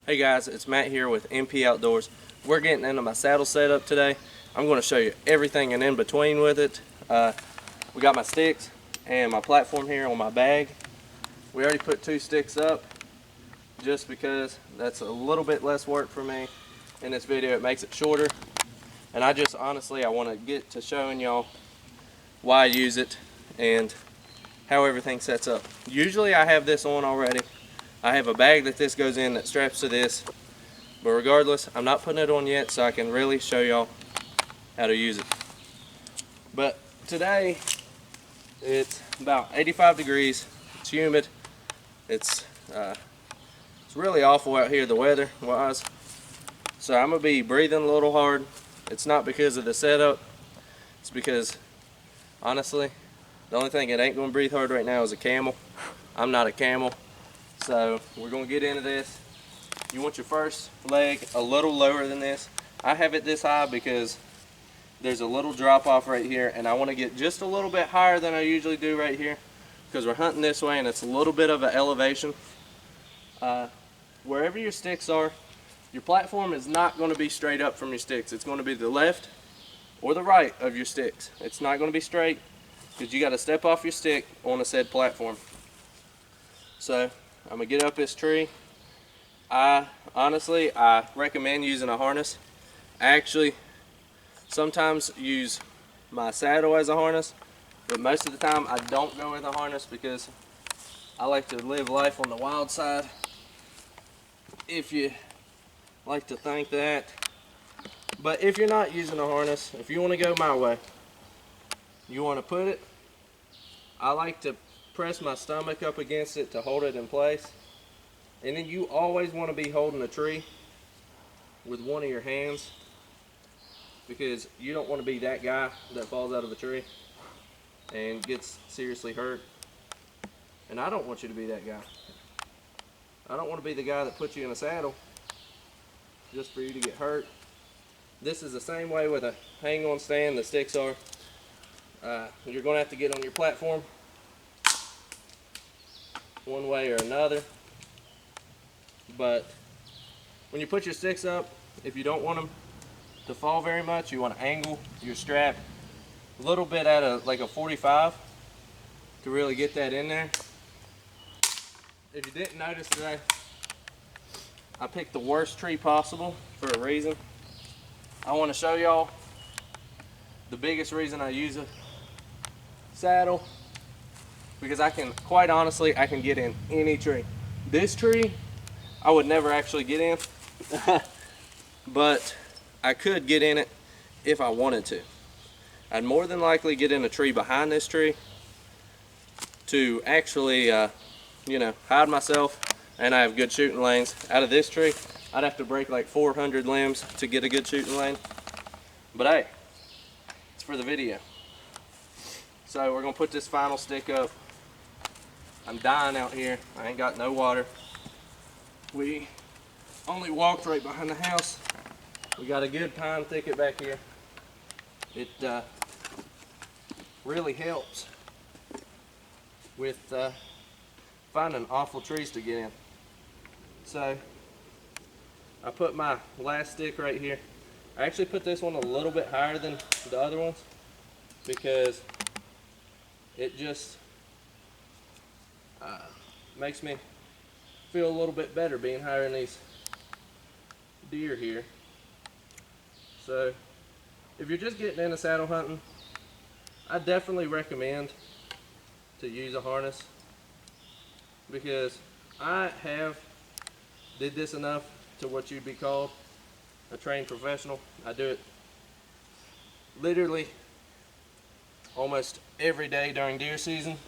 Hey guys, it's Matt here with MP Outdoors. We're getting into my saddle setup today. I'm going to show you everything and in between with it. We got my sticks and my platform here on my bag. We already put 2 sticks up just because that's a little bit less work for me in this video. It makes it shorter. And I want to get to showing y'all why I use it and how everything sets up. Usually I have this on already. I have a bag that this goes in that straps to this, but regardless, I'm not putting it on yet so I can really show y'all how to use it. But today, it's about 85 degrees, it's humid, it's really awful out here, the weather wise, so I'm going to be breathing a little hard. It's not because of the setup, it's because, honestly, the only thing that ain't going to breathe hard right now is a camel. I'm not a camel. So we're going to get into this. You want your first leg a little lower than this. I have it this high because there's a little drop off right here, and I want to get just a little bit higher than I usually do right here because we're hunting this way and it's a little bit of an elevation. Wherever your sticks are, your platform is not going to be straight up from your sticks. It's going to be the left or the right of your sticks. It's not going to be straight because you got to step off your stick on a said platform. So I'm going to get up this tree. I recommend using a harness. I actually sometimes use my saddle as a harness, but most of the time I don't go with a harness because I like to live life on the wild side, if you like to think that. But if you're not using a harness, if you want to go my way, you want to put it, I like to press my stomach up against it to hold it in place, and then you always want to be holding a tree with one of your hands because you don't want to be that guy that falls out of a tree and gets seriously hurt, and I don't want you to be that guy. I don't want to be the guy that puts you in a saddle just for you to get hurt. This is the same way with a hang-on stand. The sticks are you're going to have to get on your platform one way or another, but when you put your sticks up, if you don't want them to fall very much, you want to angle your strap a little bit at like a 45 to really get that in there. If you didn't notice today, I picked the worst tree possible for a reason. I want to show y'all the biggest reason I use a saddle, because I can, quite honestly, I can get in any tree. This tree, I would never actually get in, but I could get in it if I wanted to. I'd more than likely get in a tree behind this tree to actually, hide myself, and I have good shooting lanes. Out of this tree, I'd have to break like 400 limbs to get a good shooting lane. But hey, it's for the video. So we're gonna put this final stick up. I'm dying out here. I ain't got no water. We only walked right behind the house. We got a good pine thicket back here. It really helps with finding awful trees to get in. So I put my last stick right here. I actually put this one a little bit higher than the other ones because it just makes me feel a little bit better being higher than these deer here. So if you're just getting into saddle hunting, I definitely recommend to use a harness, because I did this enough to what you'd be called a trained professional. I do it literally almost every day during deer season,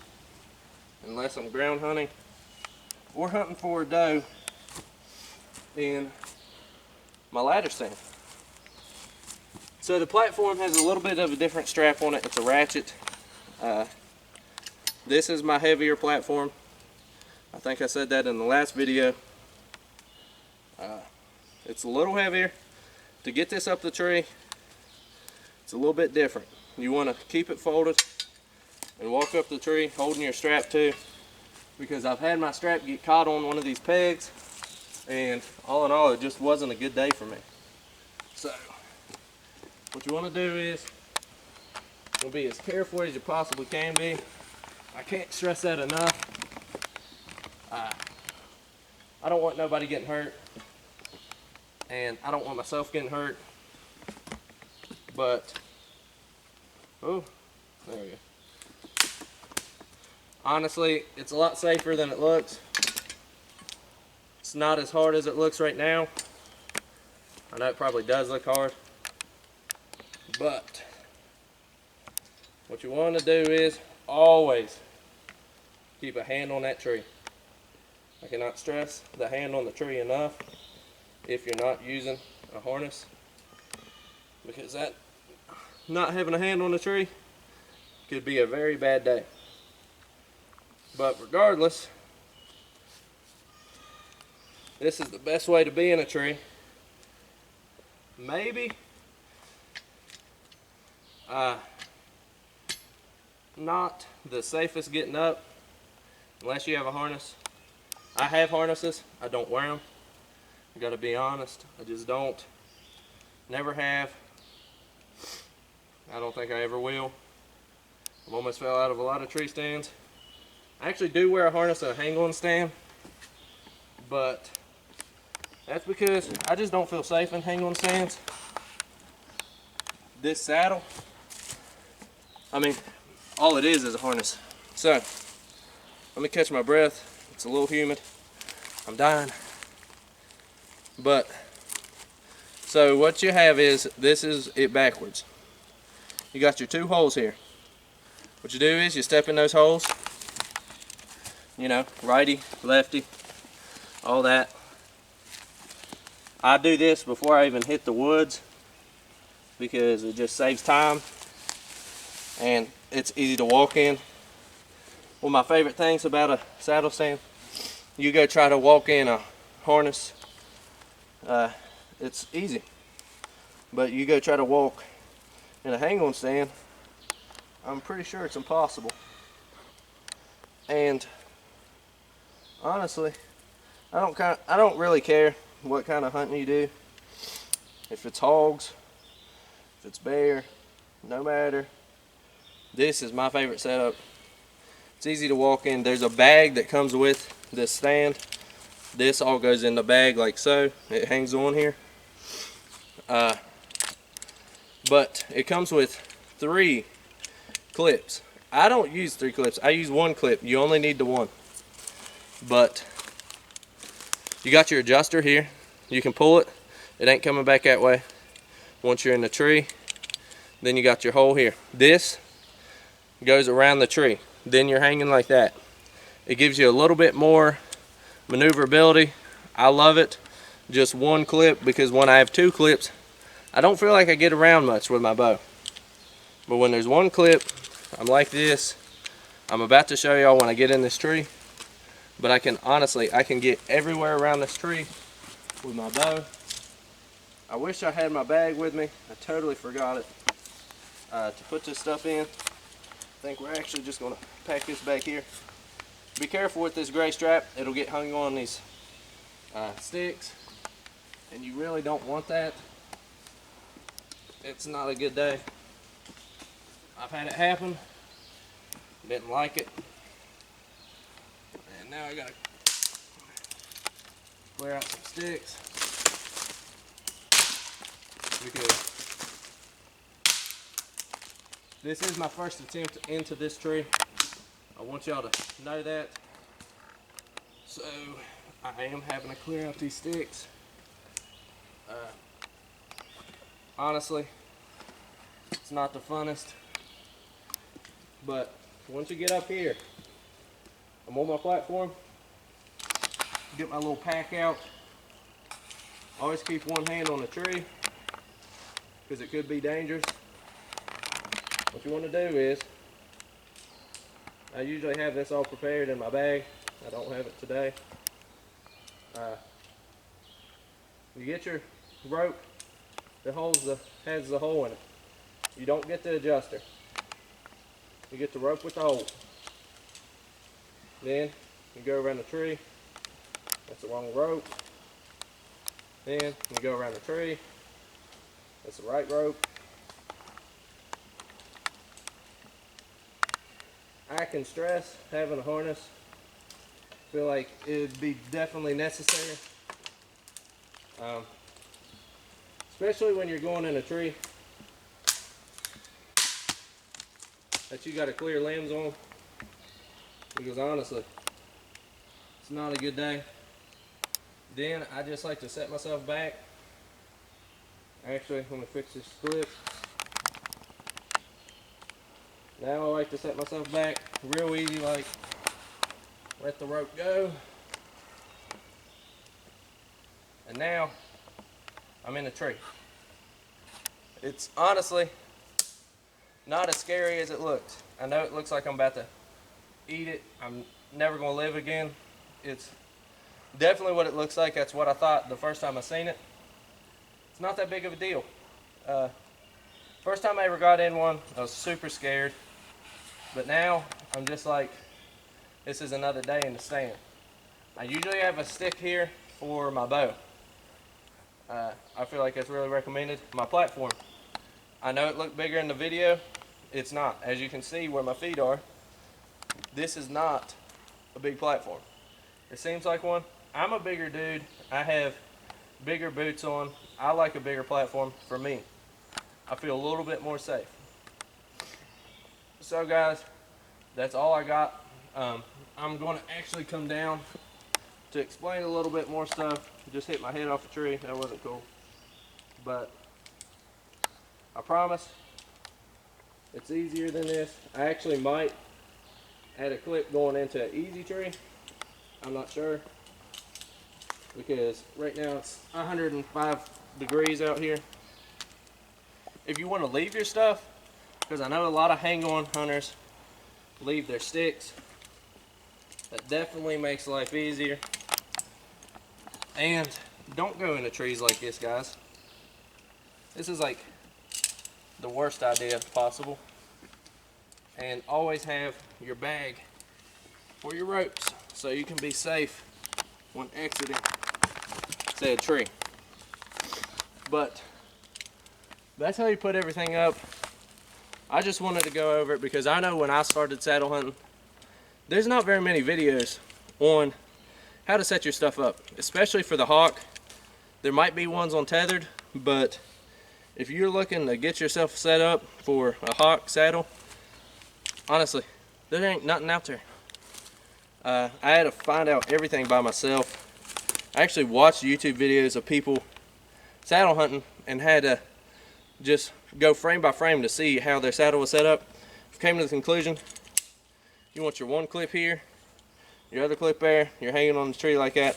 unless I'm ground hunting or hunting for a doe in my ladder stand. So the platform has a little bit of a different strap on it. It's a ratchet. This is my heavier platform. I think I said that in the last video. It's a little heavier. To get this up the tree, it's a little bit different. You want to keep it folded and walk up the tree holding your strap too, because I've had my strap get caught on one of these pegs And all in all, it just wasn't a good day for me. So what you want to do is you'll be as careful as you possibly can be. I can't stress that enough. I don't want nobody getting hurt, and I don't want myself getting hurt. But oh, there we go. Honestly, it's a lot safer than it looks. It's not as hard as it looks right now. I know it probably does look hard, but what you want to do is always keep a hand on that tree. I cannot stress the hand on the tree enough if you're not using a harness, because that not having a hand on the tree could be a very bad day. But regardless, this is the best way to be in a tree. Maybe not the safest getting up unless you have a harness. I have harnesses. I don't wear them. I gotta be honest. I just don't. Never have. I don't think I ever will. I've almost fell out of a lot of tree stands. I actually do wear a harness and a hang-on stand, but that's because I just don't feel safe in hang-on stands. This saddle, I mean, all it is a harness. So, let me catch my breath. It's a little humid. I'm dying. But, so what you have is, this is it backwards. You got your two holes here. What you do is you step in those holes. You know, righty, lefty, all that. I do this before I even hit the woods because it just saves time and it's easy to walk in. One of my favorite things about a saddle stand, you go try to walk in a harness, it's easy. But you go try to walk in a hang-on stand, I'm pretty sure it's impossible. And honestly, I don't really care what kind of hunting you do. If it's hogs, if it's bear, no matter. This is my favorite setup. It's easy to walk in. There's a bag that comes with this stand. This all goes in the bag like so. It hangs on here. But it comes with 3 clips. I don't use 3 clips. I use 1 clip. You only need the one. But you got your adjuster here. You can pull it. It ain't coming back that way. Once you're in the tree, then you got your hole here. This goes around the tree. Then you're hanging like that. It gives you a little bit more maneuverability. I love it. Just 1 clip, because when I have 2 clips, I don't feel like I get around much with my bow. But when there's 1 clip, I'm like this. I'm about to show y'all when I get in this tree. But I can honestly, I can get everywhere around this tree with my bow. I wish I had my bag with me. I totally forgot it to put this stuff in. I think we're actually just going to pack this back here. Be careful with this gray strap. It'll get hung on these sticks, and you really don't want that. It's not a good day. I've had it happen. Didn't like it. And now I got to clear out some sticks, because this is my first attempt into this tree. I want y'all to know that. So I am having to clear out these sticks. Honestly, it's not the funnest, but once you get up here, I'm on my platform, get my little pack out. Always keep one hand on the tree because it could be dangerous. What you want to do is, I usually have this all prepared in my bag. I don't have it today. You get your rope that has the hole in it. You don't get the adjuster. You get the rope with the hole. Then you go around the tree. That's the wrong rope. Then you go around the tree. That's the right rope. I can stress having a harness. Feel like it'd be definitely necessary. Especially when you're going in a tree that you got to clear limbs on, because honestly, it's not a good day. Then I just like to set myself back. Actually, let me fix this clip. Now I like to set myself back real easy, like let the rope go. And now I'm in a tree. It's honestly not as scary as it looks. I know it looks like I'm about to eat it. I'm never going to live again. It's definitely what it looks like. That's what I thought the first time I seen it. It's not that big of a deal. First time I ever got in one, I was super scared. But now I'm just like, this is another day in the stand. I usually have a stick here for my bow. I feel like that's really recommended. My platform, I know it looked bigger in the video. It's not. As you can see where my feet are, this is not a big platform. It seems like one. I'm a bigger dude. I have bigger boots on. I like a bigger platform for me. I feel a little bit more safe. So guys, that's all I got. I'm going to actually come down to explain a little bit more stuff. Just hit my head off a tree. That wasn't cool. But I promise it's easier than this. I actually might add a clip going into an easy tree. I'm not sure, because right now it's 105 degrees out here. If you want to leave your stuff, because I know a lot of hang-on hunters leave their sticks, that definitely makes life easier. And don't go into trees like this, guys. This is like the worst idea possible. And always have your bag for your ropes so you can be safe when exiting, say, a tree. But that's how you put everything up. I just wanted to go over it because I know when I started saddle hunting, there's not very many videos on how to set your stuff up, especially for the hawk. There might be ones on tethered, but if you're looking to get yourself set up for a hawk saddle, honestly, there ain't nothing out there. I had to find out everything by myself. I actually watched YouTube videos of people saddle hunting and had to just go frame by frame to see how their saddle was set up. Came to the conclusion, you want your one clip here, your other clip there, you're hanging on the tree like that.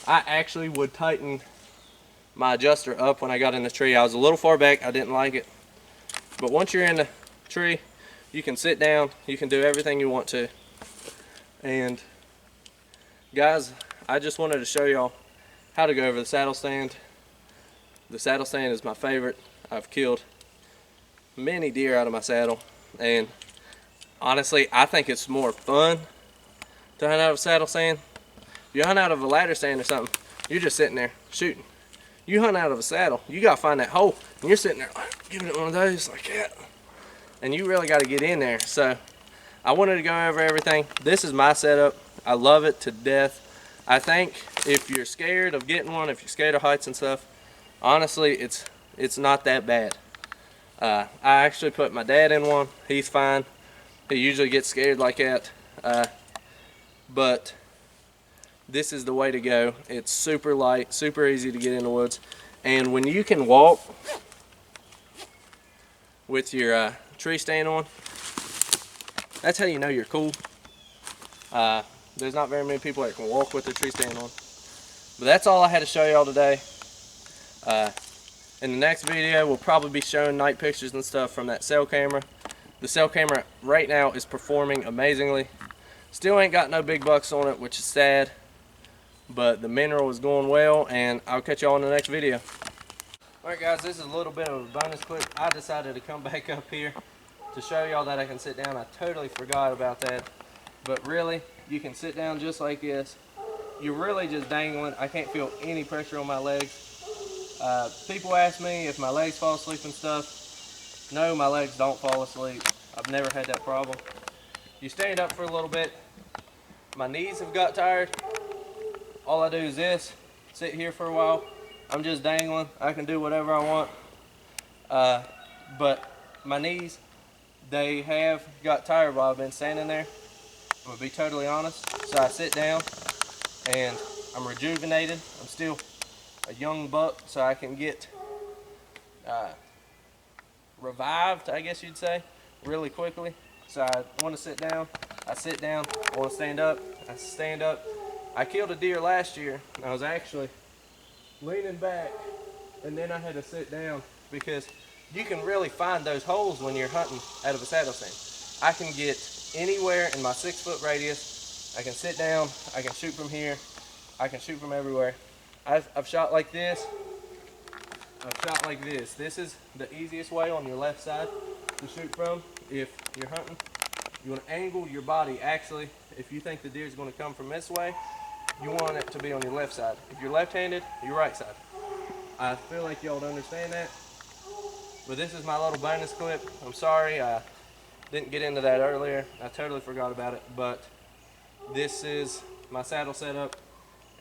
I actually would tighten my adjuster up when I got in the tree. I was a little far back, I didn't like it. But once you're in the tree, you can sit down, you can do everything you want to. And guys, I just wanted to show y'all how to go over the saddle stand. The saddle stand is my favorite. I've killed many deer out of my saddle, and honestly, I think it's more fun to hunt out of a saddle stand. If you hunt out of a ladder stand or something, you're just sitting there shooting. You hunt out of a saddle, you gotta find that hole, and you're sitting there like, giving it one of those like that, and you really got to get in there. So I wanted to go over everything. This is my setup. I love it to death. I think if you're scared of getting one, if you're scared of heights and stuff, honestly, it's not that bad. I actually put my dad in one. He's fine. He usually gets scared like that. But this is the way to go. It's super light, super easy to get in the woods. And when you can walk with your tree stand on, that's how you know you're cool. There's not very many people that can walk with their tree stand on. But that's all I had to show y'all today. In the next video, we'll probably be showing night pictures and stuff from that cell camera. The cell camera right now is performing amazingly. Still ain't got no big bucks on it, which is sad. But the mineral is going well, and I'll catch y'all in the next video. Alright guys, this is a little bit of a bonus clip. I decided to come back up here to show y'all that I can sit down. I totally forgot about that. But really, you can sit down just like this. You're really just dangling. I can't feel any pressure on my legs. People ask me if my legs fall asleep and stuff. No, my legs don't fall asleep. I've never had that problem. You stand up for a little bit. My knees have got tired. All I do is this, sit here for a while. I'm just dangling. I can do whatever I want. But my knees, they have got tired while I've been standing there. I'm gonna be totally honest. So I sit down and I'm rejuvenated. I'm still a young buck, so I can get revived, I guess you'd say, really quickly. So I want to sit down, I sit down. I want to stand up, I stand up. I killed a deer last year. I was actually leaning back, and then I had to sit down because you can really find those holes when you're hunting out of a saddle stand. I can get anywhere in my 6-foot radius. I can sit down, I can shoot from here, I can shoot from everywhere. I've shot like this. I've shot like this. This is the easiest way on your left side to shoot from if you're hunting. You want to angle your body. Actually, if you think the deer is going to come from this way, you want it to be on your left side. If you're left-handed, your right side. I feel like y'all would understand that. But this is my little bonus clip. I'm sorry I didn't get into that earlier. I totally forgot about it. But this is my saddle setup.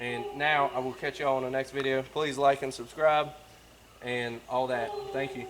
And now I will catch y'all in the next video. Please like and subscribe and all that. Thank you.